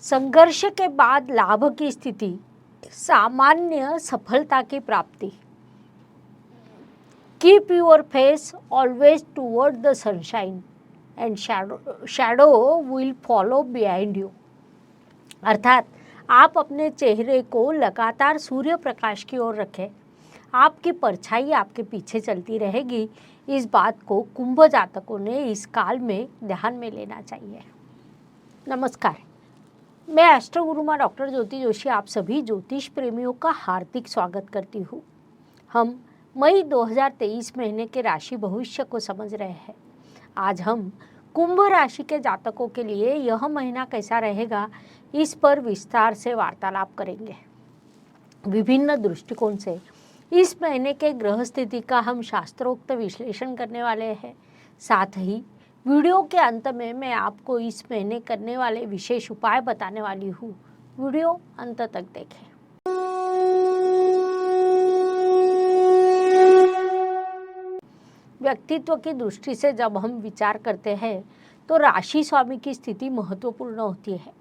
संघर्ष के बाद लाभ की स्थिति, सामान्य सफलता की प्राप्ति। Keep your face always toward the sunshine and shadow will follow behind you. अर्थात आप अपने चेहरे को लगातार सूर्य प्रकाश की ओर रखें, आपकी परछाई आपके पीछे चलती रहेगी। इस बात को कुंभ जातकों ने इस काल में ध्यान में लेना चाहिए। नमस्कार, मैं एस्ट्रो गुरुमा डॉक्टर ज्योति जोशी आप सभी ज्योतिष प्रेमियों का हार्दिक स्वागत करती हूँ। हम मई 2023 महीने के राशि भविष्य को समझ रहे हैं। आज हम कुंभ राशि के जातकों के लिए यह महीना कैसा रहेगा, इस पर विस्तार से वार्तालाप करेंगे। विभिन्न दृष्टिकोण से इस महीने के ग्रह स्थिति का हम शास्त्रोक्त विश्लेषण करने वाले हैं। साथ ही वीडियो के अंत में मैं आपको इस महीने करने वाले विशेष उपाय बताने वाली हूँ। वीडियो अंत तक देखें। व्यक्तित्व की दृष्टि से जब हम विचार करते हैं तो राशि स्वामी की स्थिति महत्वपूर्ण होती है।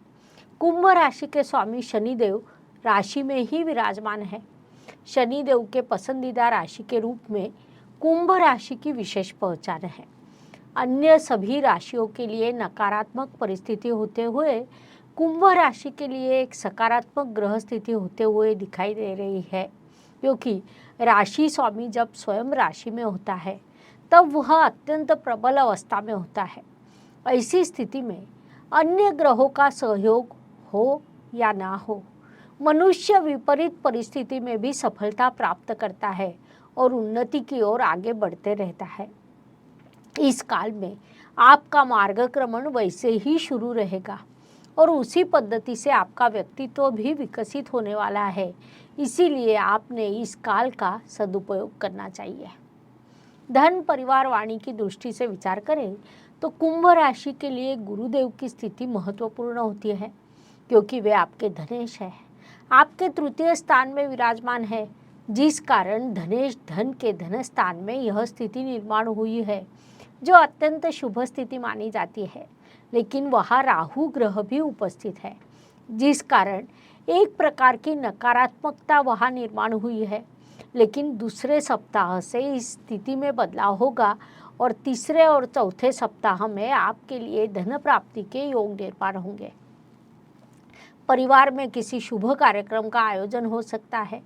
कुंभ राशि के स्वामी शनिदेव राशि में ही विराजमान है। शनिदेव के पसंदीदा राशि के रूप में कुंभ राशि की विशेष पहचान है। अन्य सभी राशियों के लिए नकारात्मक परिस्थिति होते हुए कुंभ राशि के लिए एक सकारात्मक ग्रह स्थिति होते हुए दिखाई दे रही है, क्योंकि राशि स्वामी जब स्वयं राशि में होता है तब वह अत्यंत प्रबल अवस्था में होता है। ऐसी स्थिति में अन्य ग्रहों का सहयोग हो या ना हो, मनुष्य विपरीत परिस्थिति में भी सफलता प्राप्त करता है और उन्नति की ओर आगे बढ़ते रहता है। इस काल में आपका मार्गक्रमण वैसे ही शुरू रहेगा और उसी पद्धति से आपका व्यक्तित्व भी विकसित होने वाला है। इसीलिए आपने इस काल का सदुपयोग करना चाहिए। धन परिवार वाणी की दृष्टि से विचार करें तो कुंभ राशि के लिए गुरुदेव की स्थिति महत्वपूर्ण होती है, क्योंकि वे आपके धनेश है, आपके तृतीय स्थान में विराजमान है, जिस कारण धनेश धन के धन स्थान में यह स्थिति निर्माण हुई है, जो अत्यंत शुभ स्थिति मानी जाती है। लेकिन वहाँ राहु ग्रह भी उपस्थित है, जिस कारण एक प्रकार की नकारात्मकता वहाँ निर्माण हुई है। लेकिन दूसरे सप्ताह से इस स्थिति में बदलाव होगा और तीसरे और चौथे सप्ताह में आपके लिए धन प्राप्ति के योग निर्माण होंगे। परिवार में किसी शुभ कार्यक्रम का आयोजन हो सकता है।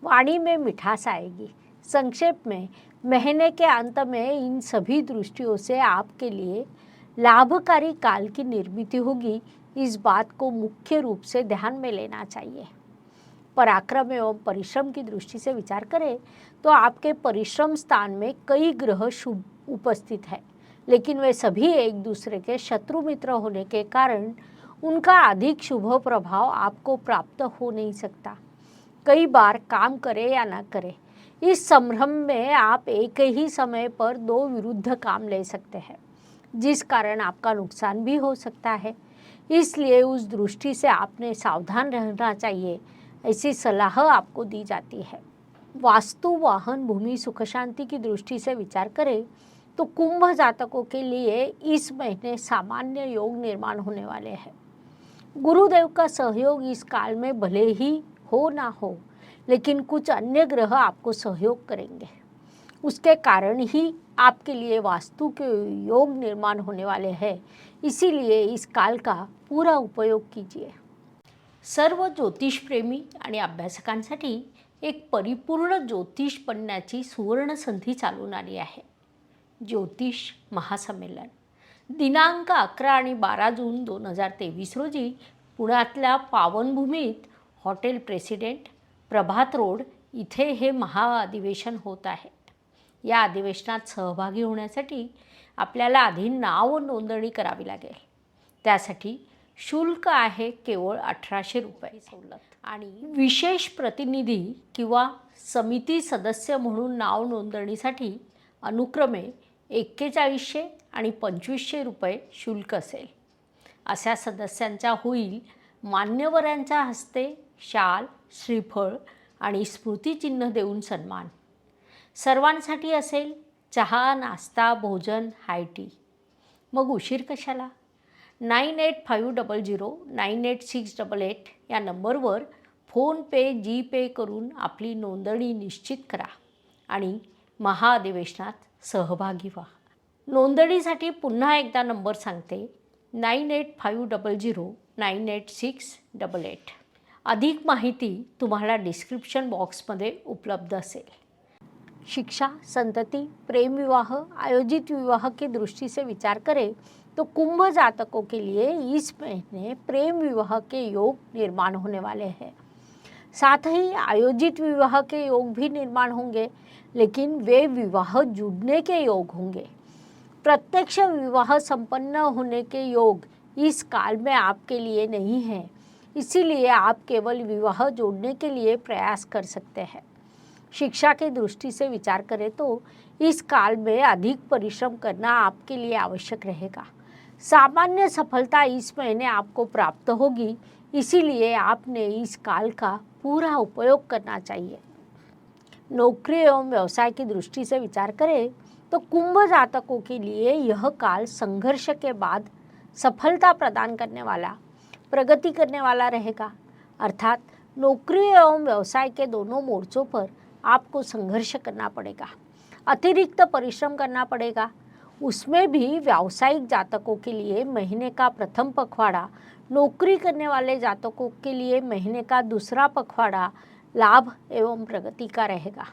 वाणी में मिठास आएगी। संक्षेप में महीने के अंत में इन सभी दृष्टियों से आपके लिए लाभकारी काल की निर्मित होगी। इस बात को मुख्य रूप से ध्यान में लेना चाहिए। पराक्रम एवं परिश्रम की दृष्टि से विचार करें तो आपके परिश्रम स्थान में कई ग्रह शुभ उपस्थित है, लेकिन वे सभी एक दूसरे के शत्रु मित्र होने के कारण उनका अधिक शुभ प्रभाव आपको प्राप्त हो नहीं सकता। कई बार काम करें या न करें, इस संभ्रम में आप एक ही समय पर दो विरुद्ध काम ले सकते हैं, जिस कारण आपका नुकसान भी हो सकता है। इसलिए उस दृष्टि से आपने सावधान रहना चाहिए, ऐसी सलाह आपको दी जाती है। वास्तु वाहन भूमि सुख शांति की दृष्टि से विचार करें तो कुंभ जातकों के लिए इस महीने सामान्य योग निर्माण होने वाले हैं। गुरुदेव का सहयोग इस काल में भले ही हो ना हो, लेकिन कुछ अन्य ग्रह आपको सहयोग करेंगे। उसके कारण ही आपके लिए वास्तु के योग निर्माण होने वाले हैं। इसीलिए इस काल का पूरा उपयोग कीजिए। सर्व ज्योतिष प्रेमी आणि अभ्यासकांसाठी एक परिपूर्ण ज्योतिष बनण्याची सुवर्ण संधी चालून आली आहे। ज्योतिष महासंमेलन दिनांक 11 आणि 12 जून 2023 रोजी पुण्यातल्या पावनभूमीत हॉटेल प्रेसिडेंट प्रभात रोड इथे हे महाअधिवेशन होत आहे। या अधिवेशनात सहभागी होण्यासाठी आपल्याला आधी नाव नोंदणी करावी लागेल। त्यासाठी शुल्क आहे केवळ 1800 रुपये सवलत आणि विशेष प्रतिनिधी किंवा समिती सदस्य म्हणून नाव नोंदणीसाठी अनुक्रमे 4100 आणि 2500 रुपये शुल्क असेल। अशा सदस्यांचा होईल मान्यवरांच्या हस्ते शाल, श्रीफळ आणि स्मृतिचिन्ह देऊन सन्मान। सर्वांसाठी असेल चहा, नाश्ता, भोजन, हाय टी। मग उशीर कशाला? 9850098688 या नंबरवर फोनपे, जीपे करून आपली नोंदणी निश्चित करा आणि महाअधिवेशनात सहभागी व्हा. नोंदणीसाठी पुन्हा एकदा नंबर सांगते, 9850098688. अधिक माहिती तुम्हाला डिस्क्रिप्शन बॉक्समध्ये उपलब्ध असेल. शिक्षा, संतति, प्रेम विवाह, आयोजित विवाह की दृष्टि से विचार करें तो कुंभ जातकों के लिए इस महीने प्रेम विवाह के योग निर्माण होने वाले हैं. साथ ही आयोजित विवाह के योग भी निर्माण होंगे, लेकिन वे विवाह जुड़ने के योग होंगे. प्रत्यक्ष विवाह संपन्न होने के योग इस काल में आपके लिए नहीं है, इसीलिए आप केवल विवाह जोड़ने के लिए प्रयास कर सकते हैं. शिक्षा की दृष्टि से विचार करें तो इस काल में अधिक परिश्रम करना आपके लिए आवश्यक रहेगा. सामान्य सफलता इस महीने आपको प्राप्त होगी, इसीलिए आपने इस काल का पूरा उपयोग करना चाहिए. नौकरी एवं व्यवसाय की दृष्टि से विचार करें तो कुंभ जातकों के लिए यह काल संघर्ष के बाद सफलता प्रदान करने वाला, प्रगति करने वाला रहेगा. अर्थात नौकरी एवं व्यवसाय के दोनों मोर्चों पर आपको संघर्ष करना पड़ेगा, अतिरिक्त परिश्रम करना पड़ेगा. उसमें भी व्यावसायिक जातकों के लिए महीने का प्रथम पखवाड़ा, नौकरी करने वाले जातकों के लिए महीने का दूसरा पखवाड़ा लाभ एवं प्रगति का रहेगा.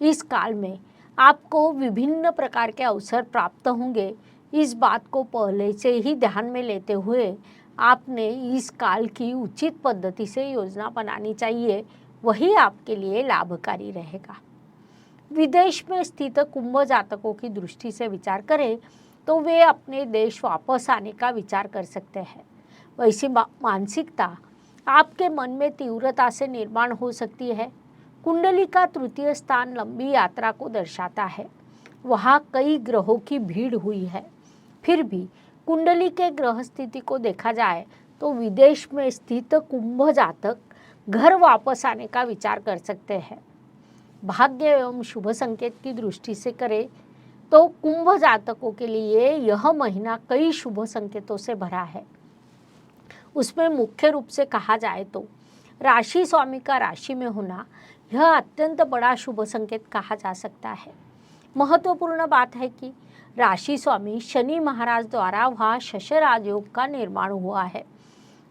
इस काल में आपको विभिन्न प्रकार के अवसर प्राप्त होंगे. इस बात को पहले से ही ध्यान में लेते हुए आपने इस काल की उचित पद्धति से योजना बनानी चाहिए, वही आपके लिए लाभकारी रहेगा. विदेश में स्थित कुंभ जातकों की दृष्टि से विचार करें तो वे अपने देश वापस आने का विचार कर सकते हैं. वैसी मानसिकता आपके मन में तीव्रता से निर्माण हो सकती है. कुंडली का तृतीय स्थान लंबी यात्रा को दर्शाता है. वहाँ कई ग्रहों की भीड़ हुई है. फिर भी कुंडली के ग्रह स्थिति को देखा जाए तो विदेश में स्थित कुंभ जातक घर वापस आने का विचार कर सकते हैं. भाग्य एवं शुभ संकेत की दृष्टि से करें तो कुंभ जातकों के लिए यह महीना कई शुभ संकेतों से भरा है. उसमें मुख्य रूप से कहा जाए तो राशि स्वामी का राशि में होना यह अत्यंत बड़ा शुभ संकेत कहा जा सकता है. महत्वपूर्ण बात है कि राशि स्वामी शनि महाराज द्वारा वहाँ शश राजयोग का निर्माण हुआ है,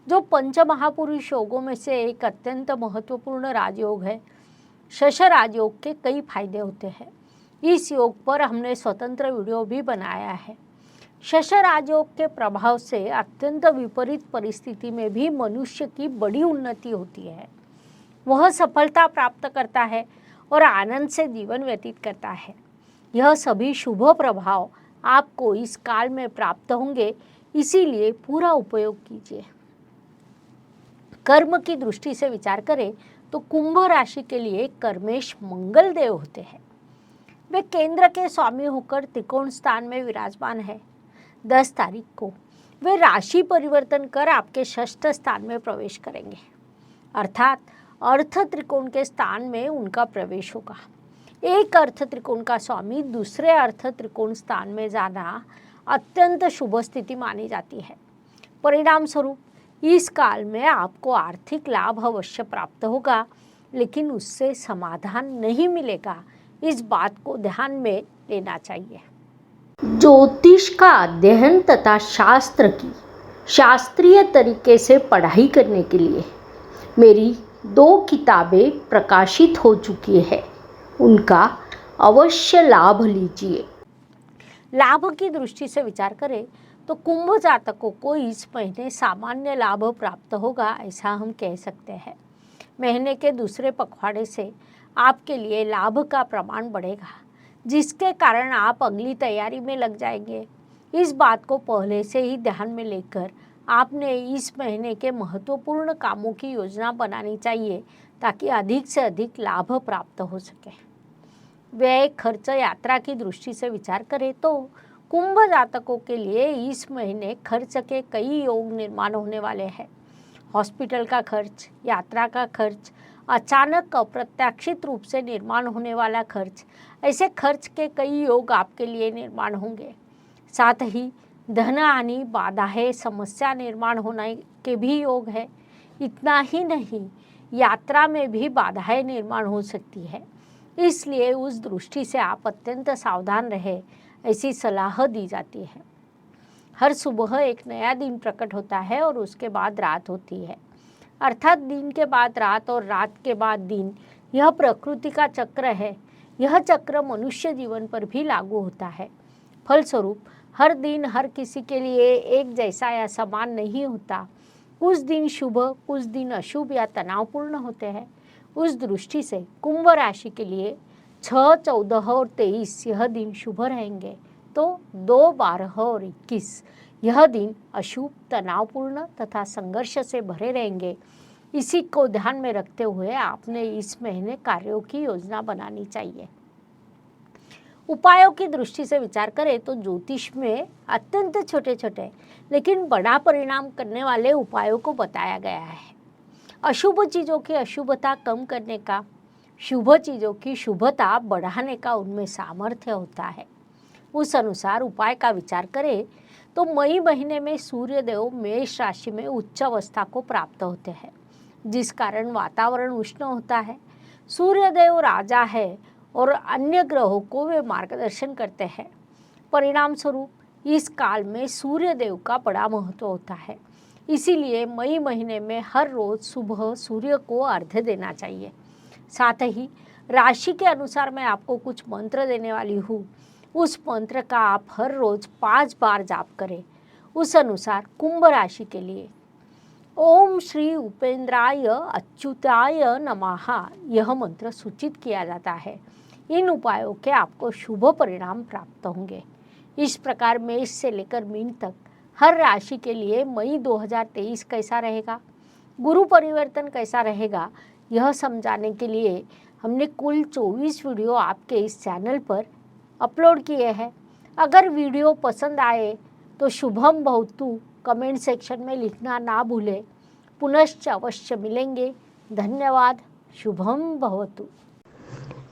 जो पंच महापुरुष योगों में से एक अत्यंत महत्वपूर्ण राजयोग है. शश राजयोग के कई फायदे होते हैं. इस योग पर हमने स्वतंत्र वीडियो भी बनाया है. शश राजयोग के प्रभाव से अत्यंत विपरीत परिस्थिति में भी मनुष्य की बड़ी उन्नति होती है. वह सफलता प्राप्त करता है और आनंद से जीवन व्यतीत करता है. यह सभी शुभ प्रभाव आपको इस काल में प्राप्त होंगे, इसीलिए पूरा उपयोग कीजिए. कर्म की दृष्टि से विचार करें तो कुंभ राशि के लिए कर्मेश मंगल देव होते हैं. वे केंद्र के स्वामी होकर त्रिकोण स्थान में विराजमान है. 10 तारीख को वे राशि परिवर्तन कर आपके षष्ठ स्थान में प्रवेश करेंगे, अर्थात अर्थ त्रिकोण के स्थान में उनका प्रवेश होगा. एक अर्थ त्रिकोण का स्वामी दूसरे अर्थ त्रिकोण स्थान में जाना अत्यंत शुभ स्थिति मानी जाती है. परिणाम स्वरूप इस काल में आपको आर्थिक लाभ अवश्य प्राप्त होगा, लेकिन उससे समाधान नहीं मिलेगा. इस बात को ध्यान में लेना चाहिए. ज्योतिष का अध्ययन तथा शास्त्र की शास्त्रीय तरीके से पढ़ाई करने के लिए मेरी 2 किताबें प्रकाशित हो चुकी है. उनका अवश्य लाभ लीजिए. लाभ की दृष्टि से विचार करें तो कुंभ जातकों को इस महीने सामान्य लाभ प्राप्त होगा, ऐसा हम कह सकते हैं. महीने के दूसरे पखवाड़े से आपके लिए लाभ का प्रमाण बढ़ेगा, जिसके कारण आप अगली तैयारी में लग जाएंगे. इस बात को पहले से ही ध्यान में लेकर आपने इस महीने के महत्वपूर्ण कामों की योजना बनानी चाहिए, ताकि अधिक से अधिक लाभ प्राप्त हो सके. व्यय, खर्च, यात्रा की दृष्टि से विचार करें तो कुंभ जातकों के लिए इस महीने खर्च के कई योग निर्माण होने वाले हैं. हॉस्पिटल का खर्च, यात्रा का खर्च, अचानक अप्रत्याशित रूप से निर्माण होने वाला खर्च, ऐसे खर्च के कई योग आपके लिए निर्माण होंगे. साथ ही धन हानि, बाधाएं, समस्या निर्माण होने के भी योग है। इतना ही नहीं, यात्रा में भी बाधाएं निर्माण हो सकती है। इसलिए उस दृष्टि से आप अत्यंत सावधान रहे, ऐसी सलाह दी जाती है। हर सुबह एक नया दिन प्रकट होता है और उसके बाद रात होती है, अर्थात दिन के बाद रात और रात के बाद दिन। यह प्रकृति का चक्र है। यह चक्र मनुष्य जीवन पर भी लागू होता है। फलस्वरूप हर दिन हर किसी के लिए एक जैसा या समान नहीं होता। कुछ दिन शुभ, कुछ दिन अशुभ या तनावपूर्ण होते हैं। उस दृष्टि से कुंभ राशि के लिए 6, 14 और 23 यह दिन शुभ रहेंगे, तो 2, 12 और 21 यह दिन अशुभ, तनावपूर्ण तथा संघर्ष से भरे रहेंगे। इसी को ध्यान में रखते हुए आपने इस महीने कार्यों की योजना बनानी चाहिए। उपायों की दृष्टि से विचार करें तो ज्योतिष में अत्यंत छोटे छोटे लेकिन बड़ा परिणाम करने वाले उपायों को बताया गया है। अशुभ चीज़ों की अशुभता कम करने का, शुभ चीज़ों की शुभता बढ़ाने का उनमें सामर्थ्य होता है। उस अनुसार उपाय का विचार करें तो मई महीने में सूर्यदेव मेष राशि में उच्च अवस्था को प्राप्त होते हैं, जिस कारण वातावरण उष्ण होता है। सूर्यदेव राजा है और अन्य ग्रहों को वे मार्गदर्शन करते हैं। परिणाम स्वरूप इस काल में सूर्यदेव का बड़ा महत्व होता है। इसीलिए मई महीने में हर रोज सुबह सूर्य को अर्घ्य देना चाहिए। साथ ही राशि के अनुसार मैं आपको कुछ मंत्र देने वाली हूँ। उस मंत्र का आप हर रोज 5 बार जाप करें। उस अनुसार कुंभ राशि के लिए ओम श्री उपेंद्राय अच्युताय नमः यह मंत्र सूचित किया जाता है। इन उपायों के आपको शुभ परिणाम प्राप्त होंगे। इस प्रकार मेष से लेकर मीन तक हर राशि के लिए मई 2023 कैसा रहेगा, गुरु परिवर्तन कैसा रहेगा, यह समझाने के लिए हमने कुल 24 वीडियो आपके इस चैनल पर अपलोड किए हैं। अगर वीडियो पसंद आए तो शुभम भवतु कमेंट सेक्शन में लिखना ना भूलें। पुनश्च अवश्य मिलेंगे। धन्यवाद। शुभम भवतु।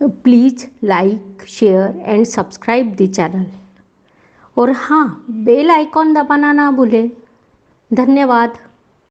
Please like, share and subscribe the channel और हाँ, बेल आइकॉन दबाना ना भूलें। धन्यवाद।